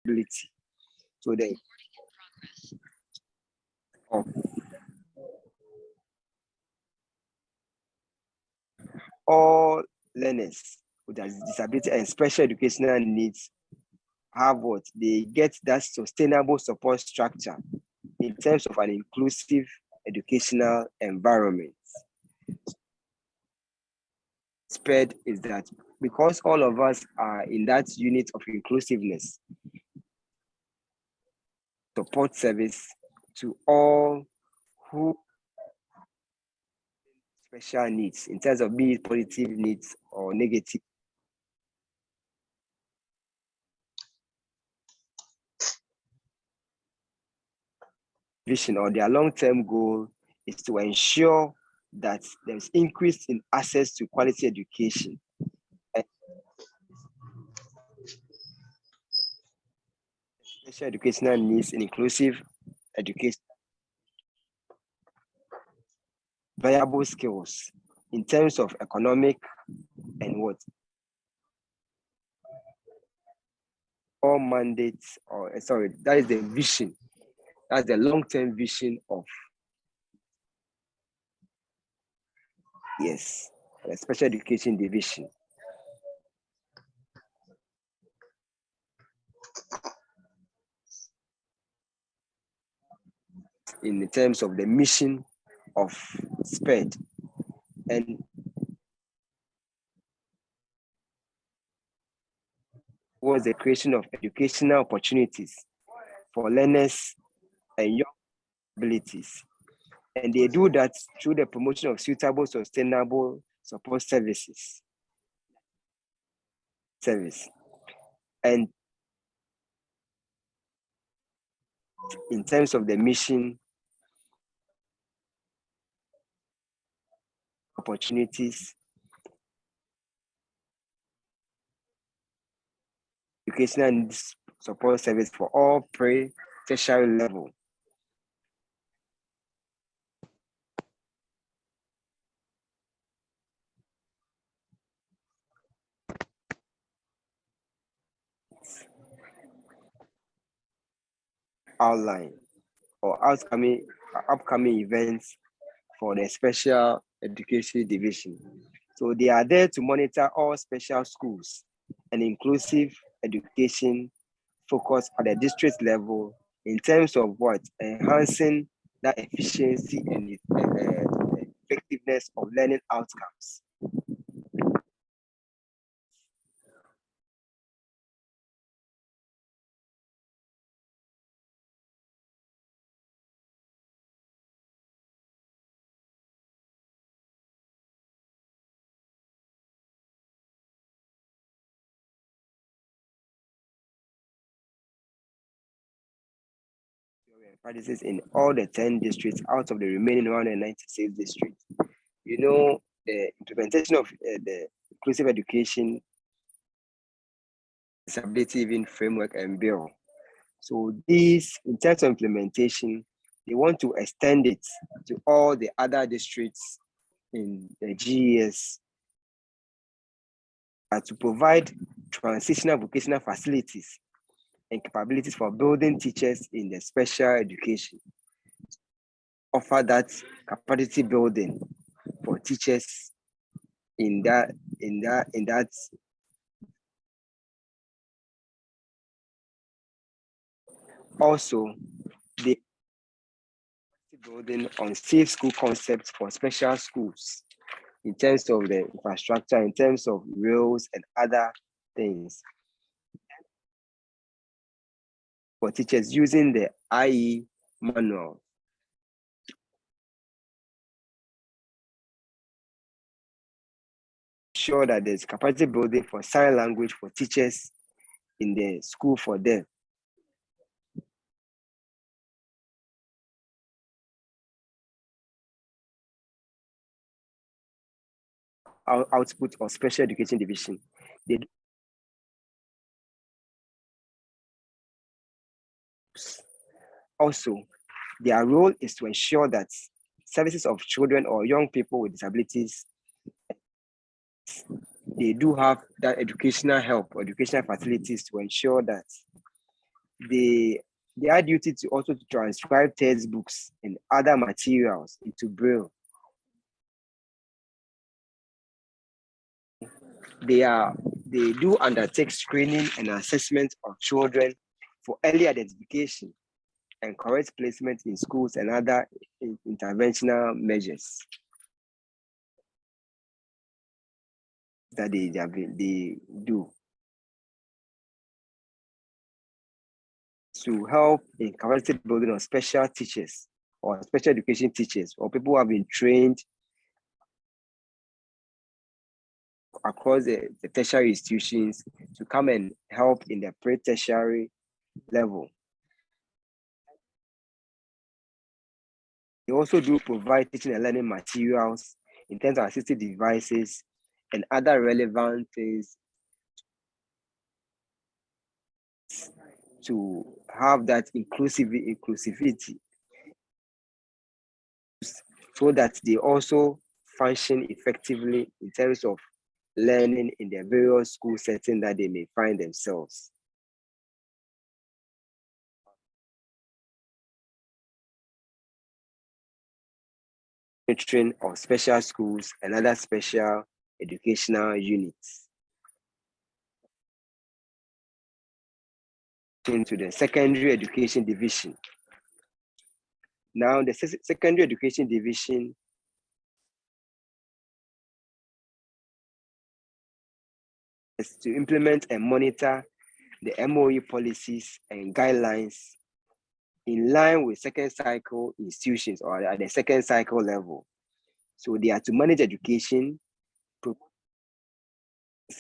ability. So the all learners with disability and special educational needs have what they get that sustainable support structure in terms of an inclusive educational environment. Spread is that because all of us are in that unit of inclusiveness, support service to all who special needs in terms of be it positive needs or negative. Vision or their long-term goal is to ensure that there's increase in access to quality education. Special educational needs in inclusive education, viable skills in terms of economic and what all mandates or sorry, that is the vision. That's the long-term vision of yes, the special education division. In terms of the mission of SPED and was the creation of educational opportunities for learners and young abilities. And they do that through the promotion of suitable, sustainable support services. And in terms of the mission, opportunities, educational support service for all pre-tertiary level. Outline or upcoming events for the special education division. So they are there to monitor all special schools and inclusive education focus at the district level in terms of what? Enhancing that efficiency and effectiveness of learning outcomes. Practices in all the 10 districts out of the remaining 196 districts. You know, the implementation of the inclusive education disability even framework and bill. So these, in terms of implementation, they want to extend it to all the other districts in the GES to provide transitional vocational facilities and capabilities for building teachers in the special education. Offer that capacity building for teachers in that. Also, the building on safe school concepts for special schools in terms of the infrastructure, in terms of rails and other things. For teachers using the IE manual. Sure that there's capacity building for sign language for teachers in the school for them. Output of special education division. Also, their role is to ensure that services of children or young people with disabilities, they do have that educational help or educational facilities to ensure that their duty to also to transcribe textbooks and other materials into Braille. They do undertake screening and assessment of children for early identification and correct placement in schools and other interventional measures that they do to help in capacity building of special teachers or special education teachers or people who have been trained across the tertiary institutions to come and help in the pre-tertiary level. They also do provide teaching and learning materials in terms of assistive devices and other relevant things to have that inclusivity so that they also function effectively in terms of learning in the various school settings that they may find themselves. Monitoring of special schools and other special educational units. Into the secondary education division. Now, the secondary education division is to implement and monitor the MOE policies and guidelines in line with second cycle institutions or at the second cycle level. So they are to manage education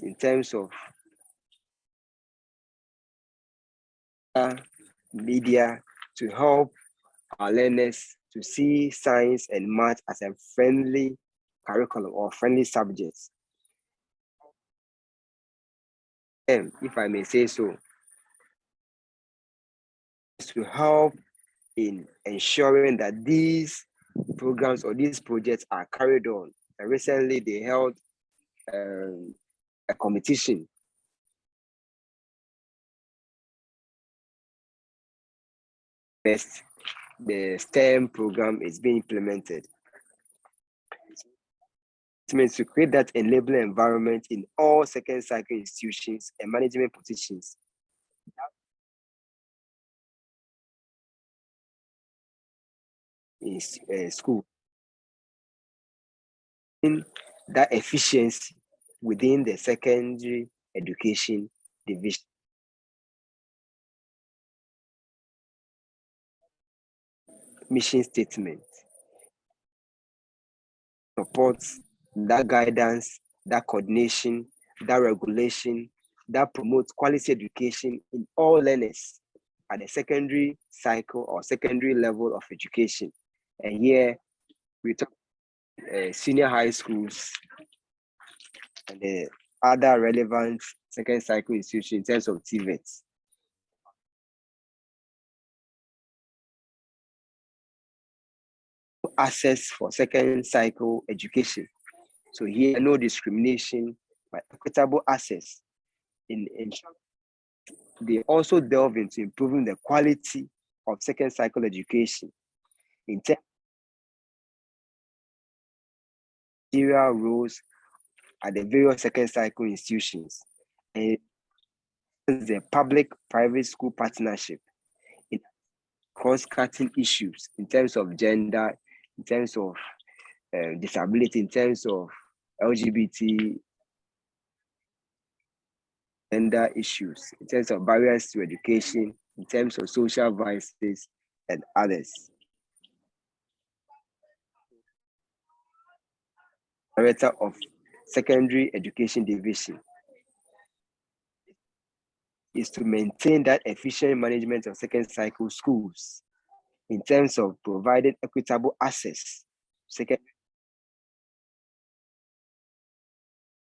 in terms of media to help our learners to see science and math as a friendly curriculum or friendly subjects. And if I may say so, to help in ensuring that these programs or these projects are carried on. And recently they held a competition the STEM program is being implemented. It means to create that enabling environment in all second cycle institutions and management positions. In school. In that efficiency within the secondary education division. Mission statement supports that guidance, that coordination, that regulation, that promotes quality education in all learners at the secondary cycle or secondary level of education. And here we talk senior high schools and the other relevant second cycle institutions in terms of TVETs. Access for second cycle education. So here, no discrimination, but equitable access. They also delve into improving the quality of second cycle education in terms of material roles at the various second cycle institutions and the public-private school partnership in cross-cutting issues in terms of gender, in terms of disability, in terms of LGBT gender issues, in terms of barriers to education, in terms of social vices and others. Director of Secondary Education Division is to maintain that efficient management of second cycle schools in terms of providing equitable access. Second,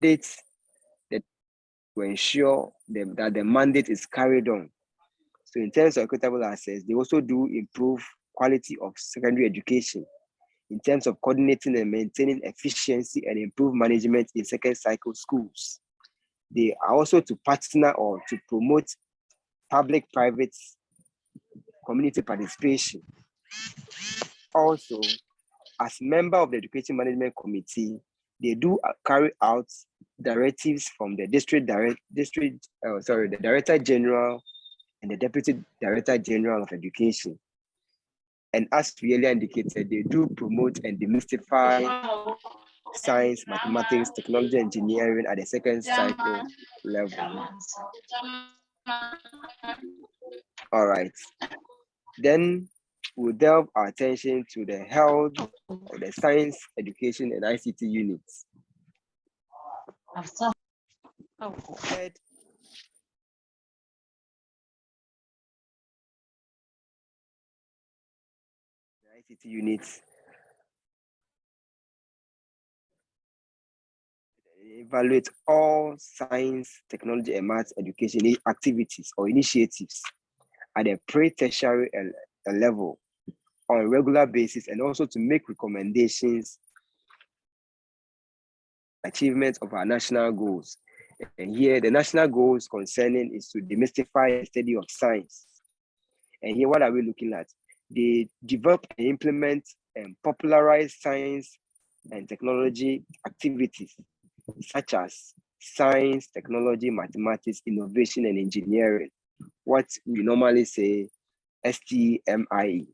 dates that to ensure that the mandate is carried on. So in terms of equitable access, they also do improve quality of secondary education in terms of coordinating and maintaining efficiency and improve management in second cycle schools. They are also to partner or to promote public-private community participation. Also, as member of the Education Management Committee, they do carry out directives from the the Director General and the Deputy Director General of Education. And as we earlier indicated, they do promote and demystify science, mathematics, technology, engineering at the second cycle level. All right. Then we'll delve our attention to the health of the science, education, and ICT units. Third, the ICT units evaluate all science, technology, and math education activities or initiatives at a pre-tertiary level on a regular basis, and also to make recommendations achievement of our national goals. And here the national goals concerning is to demystify the study of science. And here what are we looking at? They develop and implement and popularize science and technology activities such as science, technology, mathematics, innovation, and engineering, what we normally say STMIE,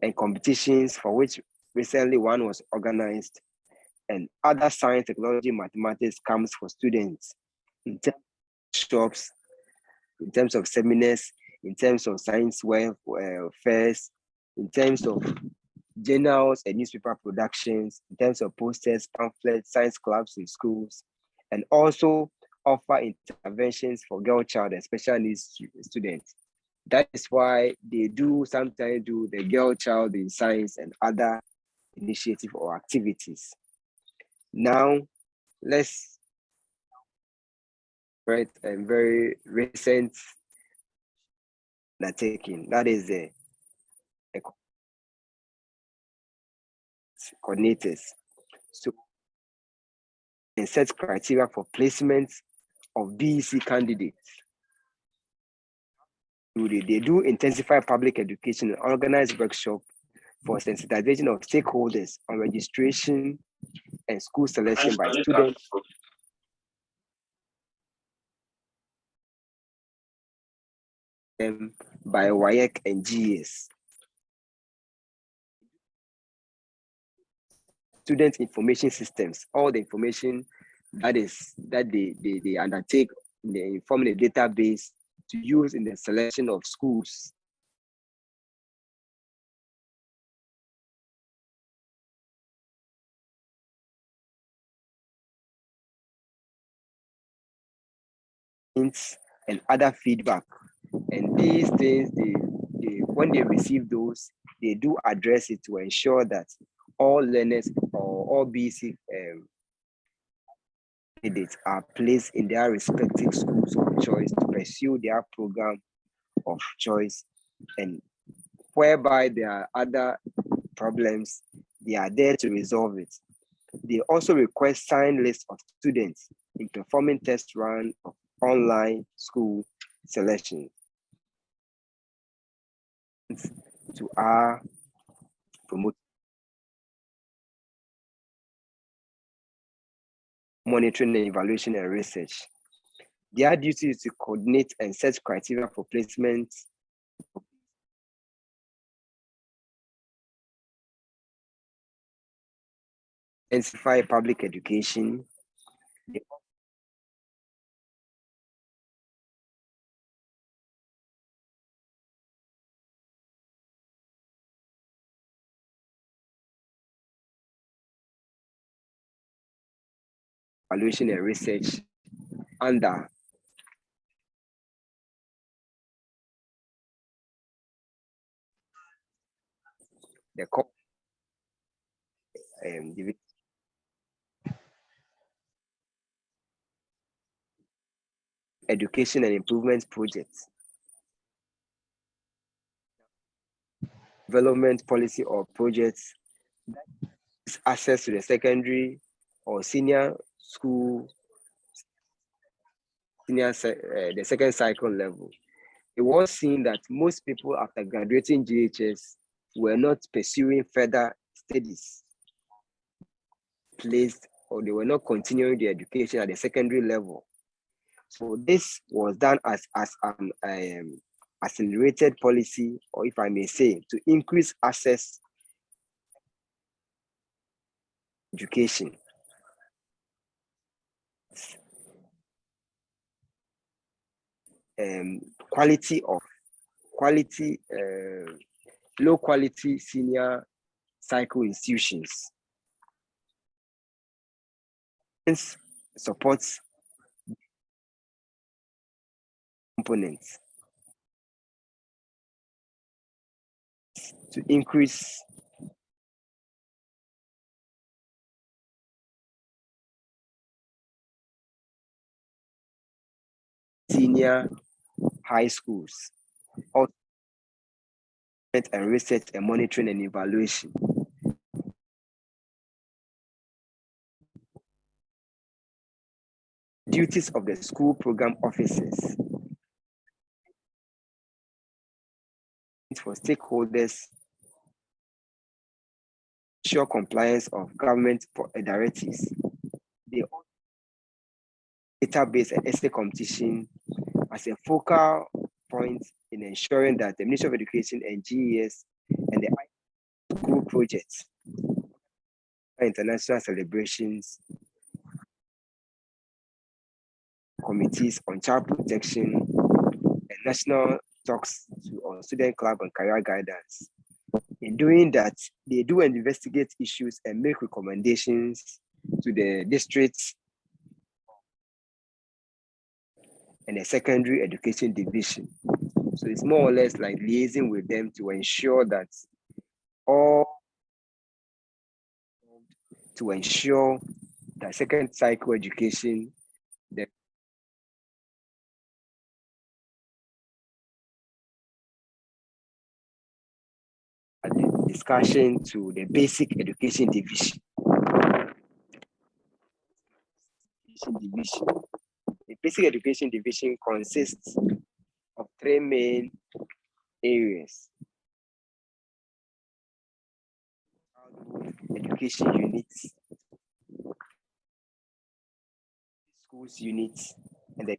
and competitions for which recently one was organized, and other science, technology, mathematics comes for students in terms of workshops, in terms of seminars, in terms of science fairs, in terms of journals and newspaper productions, in terms of posters, pamphlets, science clubs in schools, and also offer interventions for girl child and special needs students. That is why they do sometimes do the girl child in science and other initiatives or activities. Now, let's write a very recent undertaking. That is the coordinators. So, and set criteria for placement of BEC candidates. They do intensify public education and organize workshop for sensitization of stakeholders on registration and school selection by students by WAEC and GES. Student information systems, all the information that they undertake in the forming a database to use in the selection of schools. And other feedback. And these things, when they receive those, they do address it to ensure that all learners or all BC candidates are placed in their respective schools of choice to pursue their program of choice, and whereby there are other problems, they are there to resolve it. They also request signed list of students in performing test run of online school selection to our promote monitoring and evaluation and research. Their duty is to coordinate and set criteria for placement, intensify public education, evaluation and research under the education and improvement projects, development policy or projects, access to the secondary or senior school, the second cycle level. it was seen that most people after graduating GHS were not pursuing further studies placed, or they were not continuing their education at the secondary level. So this was done as an accelerated policy, or if I may say, to increase access to education. Low quality senior cycle institutions. This supports components to increase senior high schools, and research and monitoring and evaluation. Duties of the school program officers for stakeholders, ensure compliance of government directives. The database and essay competition as a focal point in ensuring that the Ministry of Education and GES and the school projects, international celebrations, committees on child protection, and national talks on student club and career guidance. In doing that, they do investigate issues and make recommendations to the districts and the secondary education division. So it's more or less like liaising with them to ensure that second cycle education, the discussion to the basic education division. The basic education division consists of three main areas: education units, schools units, and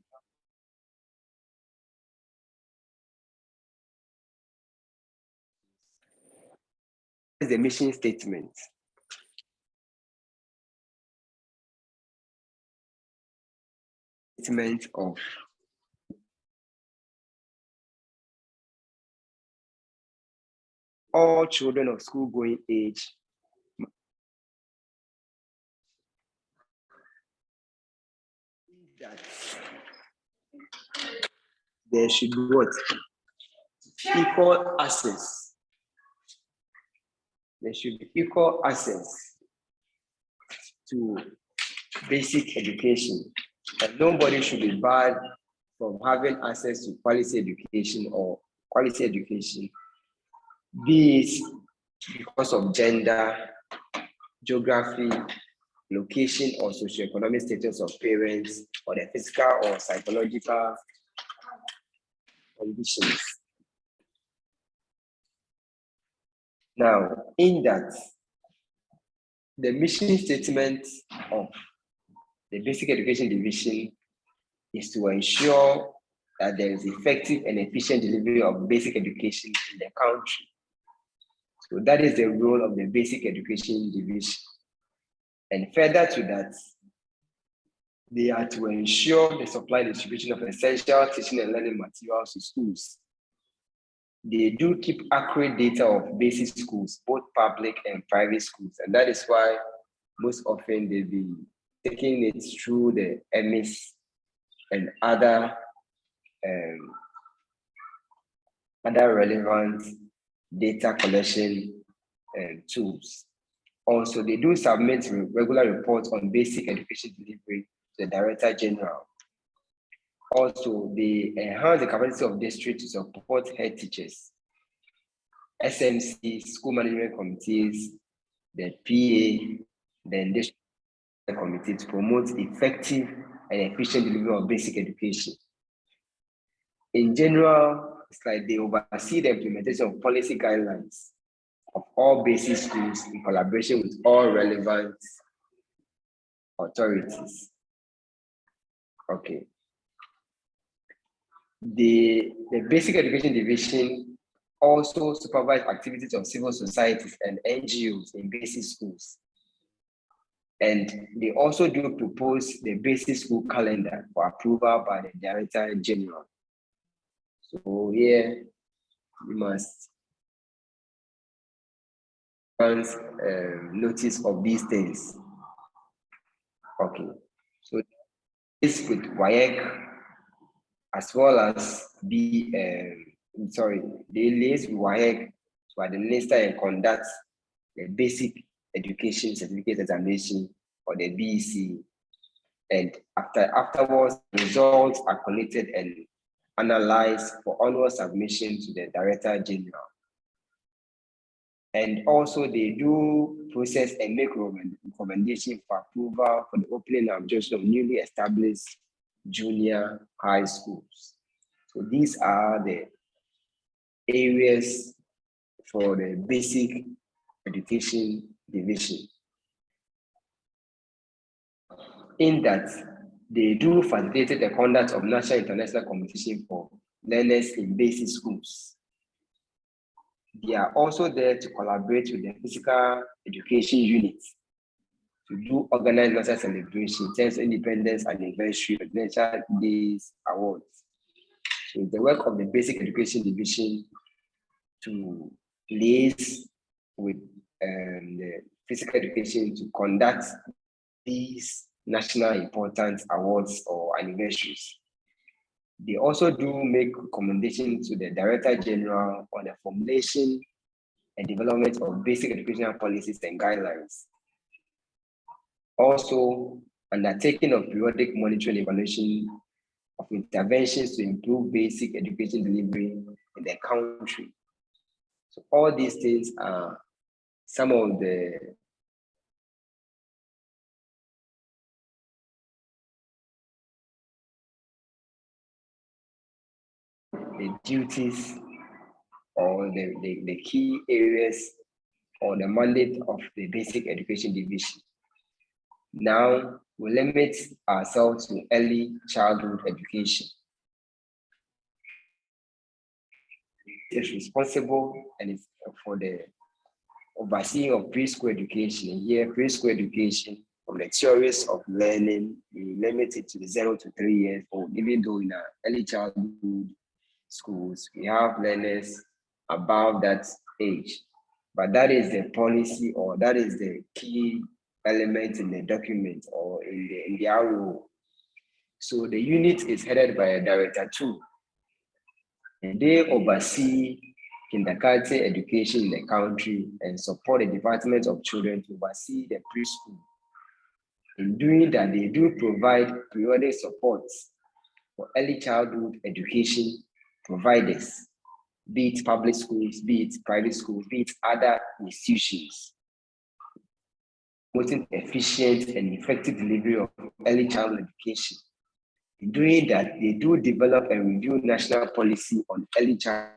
the mission statement. Statement of all children of school-going age that there should be what? Equal access. There should be equal access to basic education, and nobody should be barred from having access to quality education, be it because of gender, geography, location, or socioeconomic status of parents, or the physical or psychological conditions. Now, in that, the mission statement of the Basic Education Division is to ensure that there is effective and efficient delivery of basic education in the country. So that is the role of the Basic Education Division. And further to that, they are to ensure the supply and distribution of essential teaching and learning materials to schools. They do keep accurate data of basic schools, both public and private schools. And that is why most often they'll be taking it through the EMIS and other relevant data collection tools. Also, they do submit regular reports on basic education delivery to the Director General. Also, they enhance the capacity of districts to support head teachers, SMC, school management committees, the PA, the district committee to promote effective and efficient delivery of basic education. In general, it's like they oversee the implementation of policy guidelines of all basic schools in collaboration with all relevant authorities. Okay. The Basic Education Division also supervise activities of civil societies and NGOs in basic schools. And they also do propose the basic school calendar for approval by the Director General. So here you must notice of these things. Okay, so this with WAEC as well as they liaise with WAEC to administer and conduct the basic education certificate examination or the BEC. And afterwards, results are collected and analyzed for onward submission to the Director General. And also they do process and make recommendation for approval for the opening and adjustment of newly established junior high schools. So these are the areas for the Basic Education Division. In that, they do facilitate the conduct of national and international competition for learners in basic schools. They are also there to collaborate with the physical education units to do organized national celebration, 10th independence anniversary, presidential days, awards. So it's the work of the Basic Education Division to liaise with the physical education to conduct these national important awards or anniversaries. They also do make recommendations to the Director General on the formulation and development of basic educational policies and guidelines. Also, undertaking of periodic monitoring and evaluation of interventions to improve basic education delivery in the country. So all these things are some of the duties or the key areas or the mandate of the Basic Education Division. Now, we limit ourselves to early childhood education. It's responsible and it's for the overseeing of preschool education. Here, preschool education, from the theories of learning, we limit it to the 0 to 3 years old, even though in our early childhood schools, we have learners above that age. But that is the policy, or that is the key element in the document or in the RO. So the unit is headed by a Director 2. And they oversee kindergarten education in the country and support the Department of Children to oversee the preschool. In doing that, they do provide periodic support for early childhood education providers, be it public schools, be it private schools, be it other institutions, promoting efficient and effective delivery of early childhood education. In doing that, they do develop and review national policy on early childhood